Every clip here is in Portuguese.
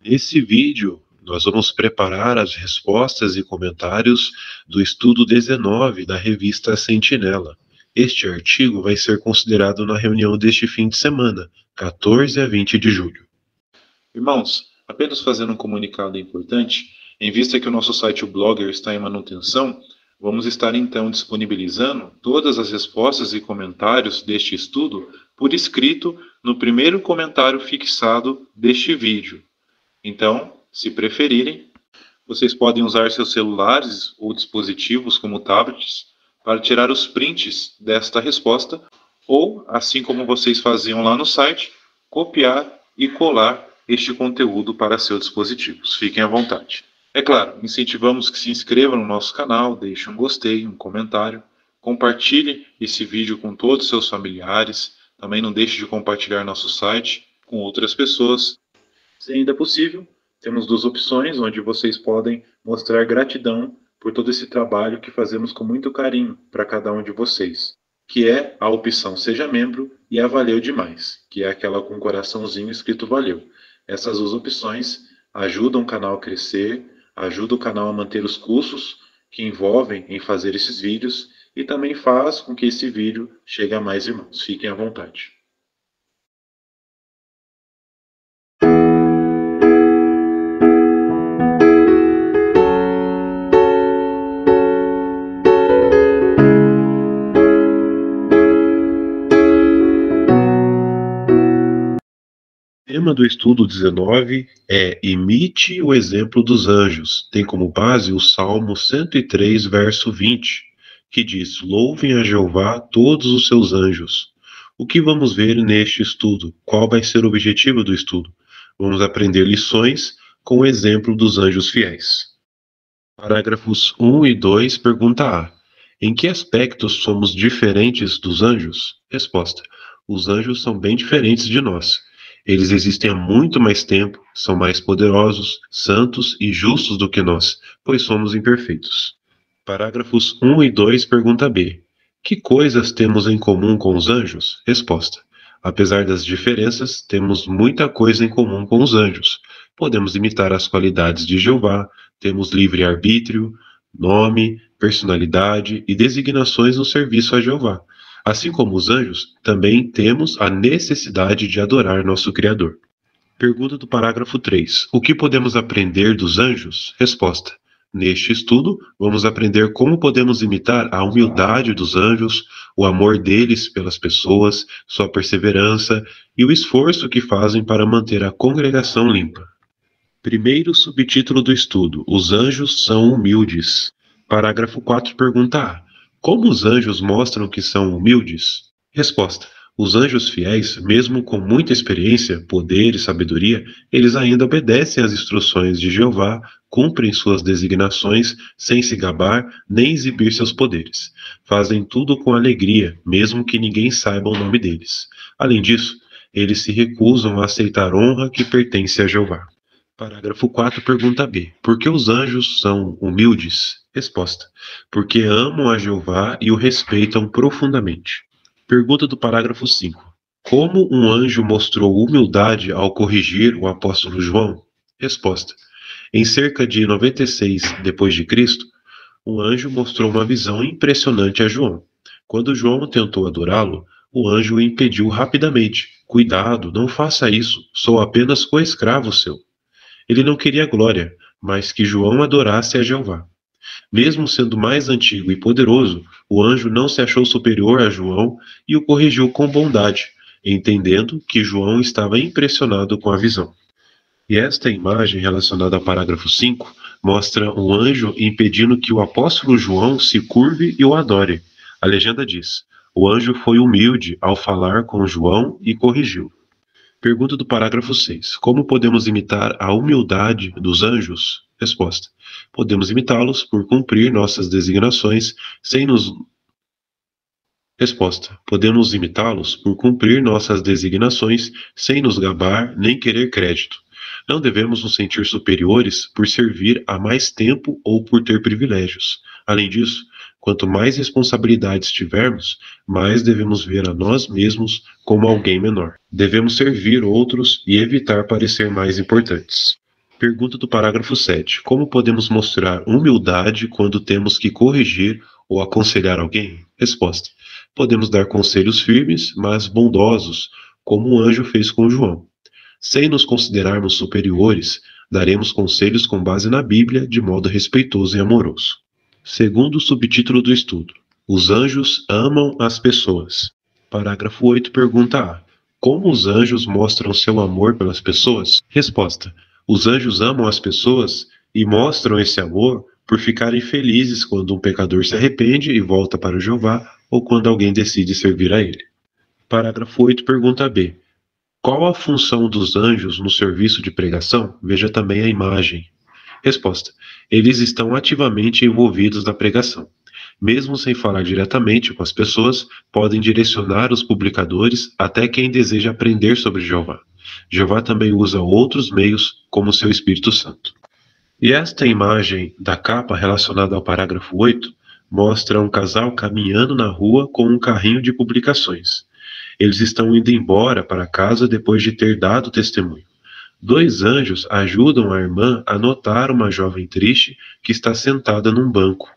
Nesse vídeo, nós vamos preparar as respostas e comentários do estudo 19 da revista Sentinela. Este artigo vai ser considerado na reunião deste fim de semana, 14 a 20 de julho. Irmãos, apenas fazendo um comunicado importante, em vista que o nosso site, o Blogger, está em manutenção, vamos estar então disponibilizando todas as respostas e comentários deste estudo por escrito no primeiro comentário fixado deste vídeo. Então, se preferirem, vocês podem usar seus celulares ou dispositivos como tablets para tirar os prints desta resposta ou, assim como vocês faziam lá no site, copiar e colar este conteúdo para seus dispositivos. Fiquem à vontade. É claro, incentivamos que se inscrevam no nosso canal, deixem um gostei, um comentário, compartilhe esse vídeo com todos os seus familiares, também não deixe de compartilhar nosso site com outras pessoas. Se ainda possível, temos duas opções onde vocês podem mostrar gratidão por todo esse trabalho que fazemos com muito carinho para cada um de vocês, que é a opção Seja Membro e a Valeu Demais, que é aquela com coraçãozinho escrito Valeu. Essas duas opções ajudam o canal a crescer, ajudam o canal a manter os custos que envolvem em fazer esses vídeos e também faz com que esse vídeo chegue a mais irmãos. Fiquem à vontade. O tema do estudo 19 é Imite o exemplo dos anjos. Tem como base o Salmo 103, verso 20, que diz: Louvem a Jeová todos os seus anjos. O que vamos ver neste estudo? Qual vai ser o objetivo do estudo? Vamos aprender lições com o exemplo dos anjos fiéis. Parágrafos 1 e 2, pergunta A. Em que aspectos somos diferentes dos anjos? Resposta: os anjos são bem diferentes de nós. Eles existem há muito mais tempo, são mais poderosos, santos e justos do que nós, pois somos imperfeitos. Parágrafos 1 e 2, pergunta B. Que coisas temos em comum com os anjos? Resposta: apesar das diferenças, temos muita coisa em comum com os anjos. Podemos imitar as qualidades de Jeová, temos livre-arbítrio, nome, personalidade e designações no serviço a Jeová. Assim como os anjos, também temos a necessidade de adorar nosso Criador. Pergunta do parágrafo 3. O que podemos aprender dos anjos? Resposta: neste estudo, vamos aprender como podemos imitar a humildade dos anjos, o amor deles pelas pessoas, sua perseverança e o esforço que fazem para manter a congregação limpa. Primeiro subtítulo do estudo: Os anjos são humildes. Parágrafo 4, pergunta A. Como os anjos mostram que são humildes? Resposta: os anjos fiéis, mesmo com muita experiência, poder e sabedoria, eles ainda obedecem às instruções de Jeová, cumprem suas designações sem se gabar nem exibir seus poderes. Fazem tudo com alegria, mesmo que ninguém saiba o nome deles. Além disso, eles se recusam a aceitar honra que pertence a Jeová. Parágrafo 4, pergunta B. Por que os anjos são humildes? Resposta: porque amam a Jeová e o respeitam profundamente. Pergunta do parágrafo 5. Como um anjo mostrou humildade ao corrigir o apóstolo João? Resposta: em cerca de 96 d.C., um anjo mostrou uma visão impressionante a João. Quando João tentou adorá-lo, o anjo o impediu rapidamente. Cuidado, não faça isso, sou apenas co-escravo seu. Ele não queria glória, mas que João adorasse a Jeová. Mesmo sendo mais antigo e poderoso, o anjo não se achou superior a João e o corrigiu com bondade, entendendo que João estava impressionado com a visão. E esta imagem relacionada ao parágrafo 5 mostra um anjo impedindo que o apóstolo João se curve e o adore. A legenda diz: o anjo foi humilde ao falar com João e corrigiu. Pergunta do parágrafo 6. Como podemos imitar a humildade dos anjos? Resposta: podemos imitá-los por cumprir nossas designações sem nos... Resposta: podemos imitá-los por cumprir nossas designações sem nos gabar nem querer crédito. Não devemos nos sentir superiores por servir há mais tempo ou por ter privilégios. Além disso, quanto mais responsabilidades tivermos, mais devemos ver a nós mesmos como alguém menor. Devemos servir outros e evitar parecer mais importantes. Pergunta do parágrafo 7. Como podemos mostrar humildade quando temos que corrigir ou aconselhar alguém? Resposta. Podemos dar conselhos firmes, mas bondosos, como o anjo fez com João. Sem nos considerarmos superiores, daremos conselhos com base na Bíblia de modo respeitoso e amoroso. Segundo subtítulo do estudo. Os anjos amam as pessoas. Parágrafo 8, pergunta A. Como os anjos mostram seu amor pelas pessoas? Resposta. Os anjos amam as pessoas e mostram esse amor por ficarem felizes quando um pecador se arrepende e volta para Jeová ou quando alguém decide servir a ele. Parágrafo 8, pergunta B. Qual a função dos anjos no serviço de pregação? Veja também a imagem. Resposta. Eles estão ativamente envolvidos na pregação. Mesmo sem falar diretamente com as pessoas, podem direcionar os publicadores até quem deseja aprender sobre Jeová. Jeová também usa outros meios, como seu Espírito Santo. E esta imagem da capa relacionada ao parágrafo 8 mostra um casal caminhando na rua com um carrinho de publicações. Eles estão indo embora para casa depois de ter dado testemunho. Dois anjos ajudam a irmã a notar uma jovem triste que está sentada num banco.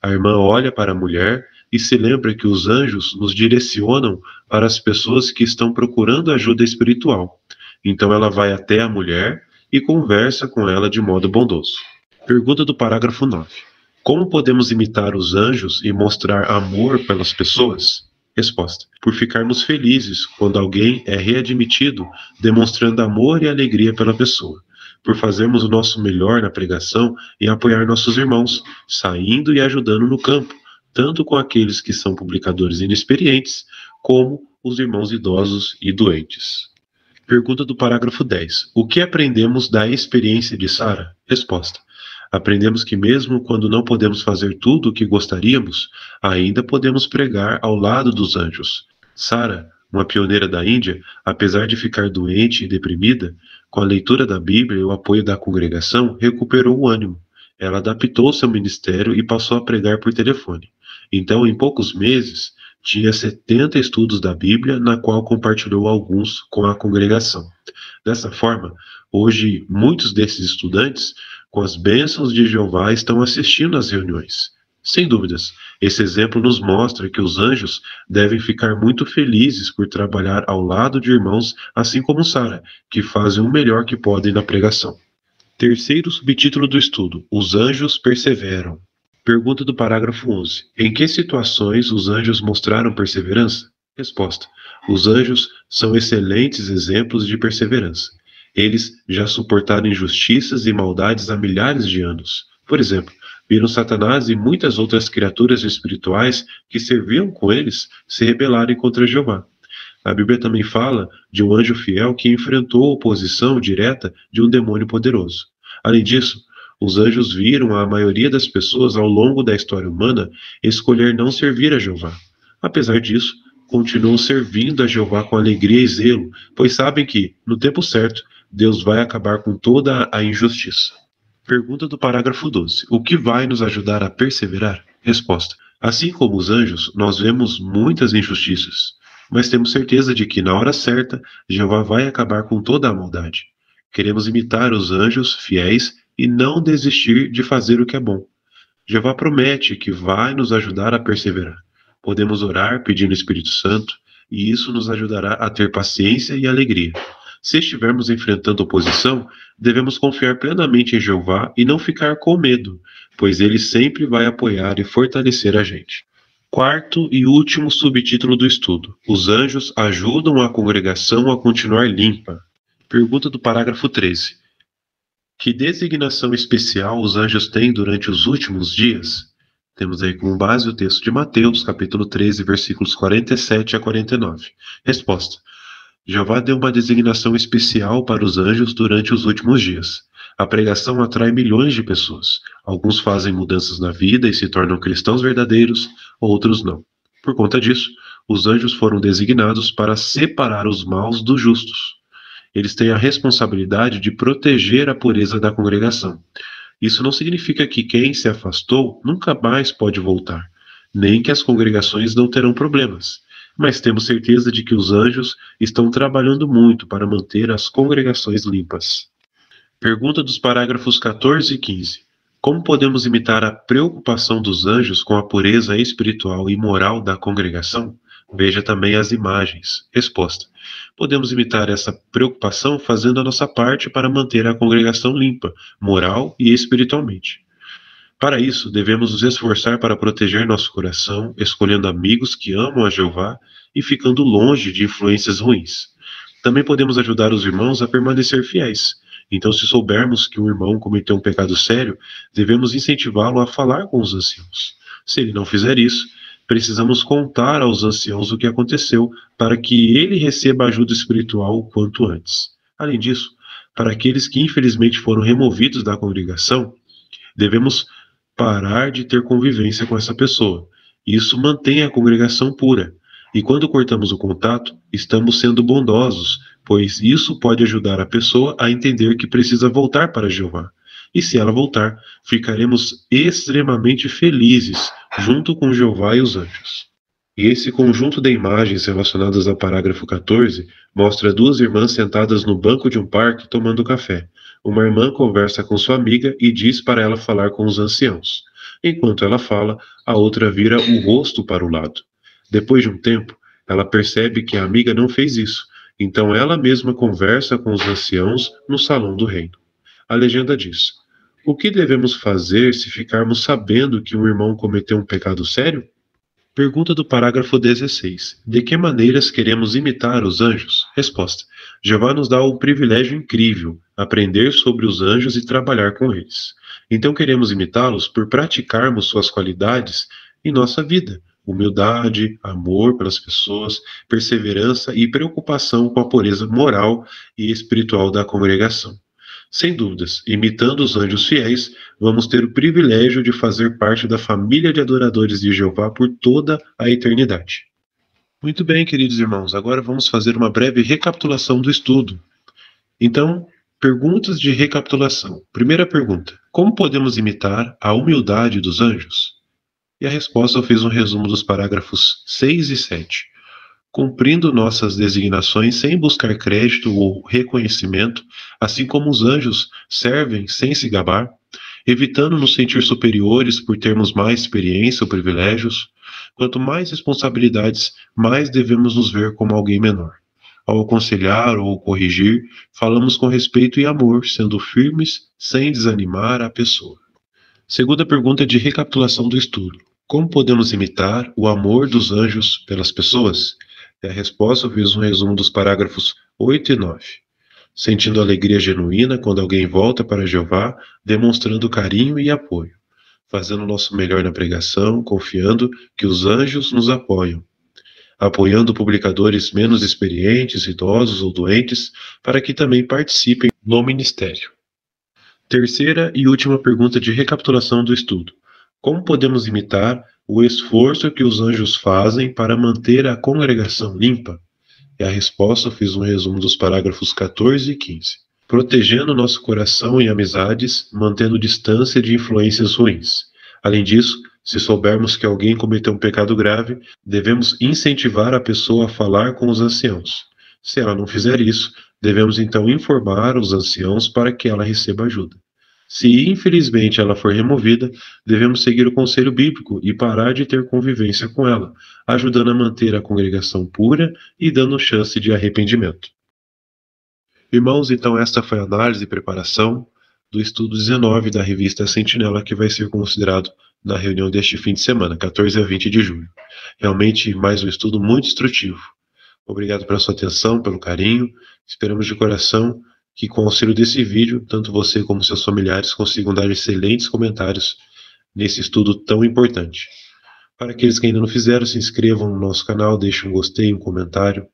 A irmã olha para a mulher e se lembra que os anjos nos direcionam para as pessoas que estão procurando ajuda espiritual. Então ela vai até a mulher e conversa com ela de modo bondoso. Pergunta do parágrafo 9. Como podemos imitar os anjos e mostrar amor pelas pessoas? Resposta. Por ficarmos felizes quando alguém é readmitido, demonstrando amor e alegria pela pessoa. Por fazermos o nosso melhor na pregação e apoiar nossos irmãos, saindo e ajudando no campo, tanto com aqueles que são publicadores inexperientes, como os irmãos idosos e doentes. Pergunta do parágrafo 10. O que aprendemos da experiência de Sara? Resposta. Aprendemos que mesmo quando não podemos fazer tudo o que gostaríamos, ainda podemos pregar ao lado dos anjos. Sara, uma pioneira da Índia, apesar de ficar doente e deprimida, com a leitura da Bíblia e o apoio da congregação, recuperou o ânimo. Ela adaptou seu ministério e passou a pregar por telefone. Então, em poucos meses, tinha 70 estudos da Bíblia, na qual compartilhou alguns com a congregação. Dessa forma, hoje, muitos desses estudantes, com as bênçãos de Jeová, estão assistindo às reuniões. Sem dúvidas, esse exemplo nos mostra que os anjos devem ficar muito felizes por trabalhar ao lado de irmãos, assim como Sara, que fazem o melhor que podem na pregação. Terceiro subtítulo do estudo: Os anjos perseveram. Pergunta do parágrafo 11. Em que situações os anjos mostraram perseverança? Resposta. Os anjos são excelentes exemplos de perseverança. Eles já suportaram injustiças e maldades há milhares de anos. Por exemplo, viram Satanás e muitas outras criaturas espirituais que serviam com eles se rebelarem contra Jeová. A Bíblia também fala de um anjo fiel que enfrentou a oposição direta de um demônio poderoso. Além disso, os anjos viram a maioria das pessoas ao longo da história humana escolher não servir a Jeová. Apesar disso, continuam servindo a Jeová com alegria e zelo, pois sabem que, no tempo certo, Deus vai acabar com toda a injustiça. Pergunta do parágrafo 12. O que vai nos ajudar a perseverar? Resposta. Assim como os anjos, nós vemos muitas injustiças, mas temos certeza de que, na hora certa, Jeová vai acabar com toda a maldade. Queremos imitar os anjos fiéis e não desistir de fazer o que é bom. Jeová promete que vai nos ajudar a perseverar. Podemos orar pedindo o Espírito Santo, e isso nos ajudará a ter paciência e alegria. Se estivermos enfrentando oposição, devemos confiar plenamente em Jeová e não ficar com medo, pois ele sempre vai apoiar e fortalecer a gente. Quarto e último subtítulo do estudo: Os anjos ajudam a congregação a continuar limpa. Pergunta do parágrafo 13. Que designação especial os anjos têm durante os últimos dias? Temos aí como base o texto de Mateus, capítulo 13, versículos 47 a 49. Resposta. Jeová deu uma designação especial para os anjos durante os últimos dias. A pregação atrai milhões de pessoas. Alguns fazem mudanças na vida e se tornam cristãos verdadeiros, outros não. Por conta disso, os anjos foram designados para separar os maus dos justos. Eles têm a responsabilidade de proteger a pureza da congregação. Isso não significa que quem se afastou nunca mais pode voltar, nem que as congregações não terão problemas. Mas temos certeza de que os anjos estão trabalhando muito para manter as congregações limpas. Pergunta dos parágrafos 14 e 15. Como podemos imitar a preocupação dos anjos com a pureza espiritual e moral da congregação? Veja também as imagens. Resposta. Podemos imitar essa preocupação fazendo a nossa parte para manter a congregação limpa, moral e espiritualmente. Para isso, devemos nos esforçar para proteger nosso coração, escolhendo amigos que amam a Jeová e ficando longe de influências ruins. Também podemos ajudar os irmãos a permanecer fiéis. Então, se soubermos que um irmão cometeu um pecado sério, devemos incentivá-lo a falar com os anciãos. Se ele não fizer isso, precisamos contar aos anciãos o que aconteceu para que ele receba ajuda espiritual o quanto antes. Além disso, para aqueles que infelizmente foram removidos da congregação, devemos parar de ter convivência com essa pessoa. Isso mantém a congregação pura. E quando cortamos o contato, estamos sendo bondosos, pois isso pode ajudar a pessoa a entender que precisa voltar para Jeová. E se ela voltar, ficaremos extremamente felizes, junto com Jeová e os anjos. E esse conjunto de imagens relacionadas ao parágrafo 14 mostra duas irmãs sentadas no banco de um parque tomando café. Uma irmã conversa com sua amiga e diz para ela falar com os anciãos. Enquanto ela fala, a outra vira o rosto para o lado. Depois de um tempo, ela percebe que a amiga não fez isso, então ela mesma conversa com os anciãos no salão do reino. A legenda diz: o que devemos fazer se ficarmos sabendo que um irmão cometeu um pecado sério? Pergunta do parágrafo 16. De que maneiras queremos imitar os anjos? Resposta. Jeová nos dá o privilégio incrível, aprender sobre os anjos e trabalhar com eles. Então queremos imitá-los por praticarmos suas qualidades em nossa vida. Humildade, amor pelas pessoas, perseverança e preocupação com a pureza moral e espiritual da congregação. Sem dúvidas, imitando os anjos fiéis, vamos ter o privilégio de fazer parte da família de adoradores de Jeová por toda a eternidade. Muito bem, queridos irmãos, agora vamos fazer uma breve recapitulação do estudo. Então, perguntas de recapitulação. Primeira pergunta: como podemos imitar a humildade dos anjos? E a resposta eu fiz um resumo dos parágrafos 6 e 7. Cumprindo nossas designações sem buscar crédito ou reconhecimento, assim como os anjos servem sem se gabar, evitando nos sentir superiores por termos mais experiência ou privilégios. Quanto mais responsabilidades, mais devemos nos ver como alguém menor. Ao aconselhar ou corrigir, falamos com respeito e amor, sendo firmes sem desanimar a pessoa. Segunda pergunta de recapitulação do estudo: como podemos imitar o amor dos anjos pelas pessoas? E a resposta eu fiz um resumo dos parágrafos 8 e 9. Sentindo alegria genuína quando alguém volta para Jeová, demonstrando carinho e apoio. Fazendo o nosso melhor na pregação, confiando que os anjos nos apoiam. Apoiando publicadores menos experientes, idosos ou doentes, para que também participem no ministério. Terceira e última pergunta de recapitulação do estudo: como podemos imitar o esforço que os anjos fazem para manter a congregação limpa? E a resposta eu fiz um resumo dos parágrafos 14 e 15. Protegendo nosso coração e amizades, mantendo distância de influências ruins. Além disso, se soubermos que alguém cometeu um pecado grave, devemos incentivar a pessoa a falar com os anciãos. Se ela não fizer isso, devemos então informar os anciãos para que ela receba ajuda. Se infelizmente ela for removida, devemos seguir o conselho bíblico e parar de ter convivência com ela, ajudando a manter a congregação pura e dando chance de arrependimento. Irmãos, então esta foi a análise e preparação do estudo 19 da revista Sentinela, que vai ser considerado na reunião deste fim de semana, 14 a 20 de julho. Realmente mais um estudo muito instrutivo. Obrigado pela sua atenção, pelo carinho. Esperamos de coração que com o auxílio desse vídeo, tanto você como seus familiares consigam dar excelentes comentários nesse estudo tão importante. Para aqueles que ainda não fizeram, se inscrevam no nosso canal, deixem um gostei, um comentário.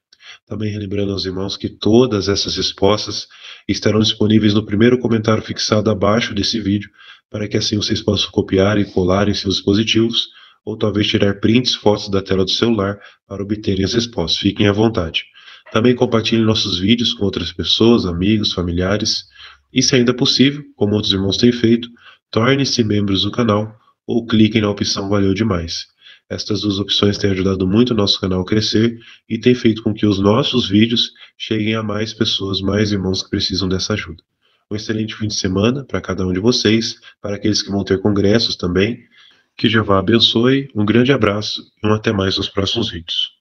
Também relembrando aos irmãos que todas essas respostas estarão disponíveis no primeiro comentário fixado abaixo desse vídeo, para que assim vocês possam copiar e colar em seus dispositivos, ou talvez tirar prints, fotos da tela do celular para obterem as respostas. Fiquem à vontade. Também compartilhem nossos vídeos com outras pessoas, amigos, familiares. E se ainda possível, como outros irmãos têm feito, tornem-se membros do canal ou cliquem na opção Valeu Demais. Estas duas opções têm ajudado muito o nosso canal a crescer e têm feito com que os nossos vídeos cheguem a mais pessoas, mais irmãos que precisam dessa ajuda. Um excelente fim de semana para cada um de vocês, para aqueles que vão ter congressos também. Que Jeová abençoe, um grande abraço e um até mais nos próximos vídeos.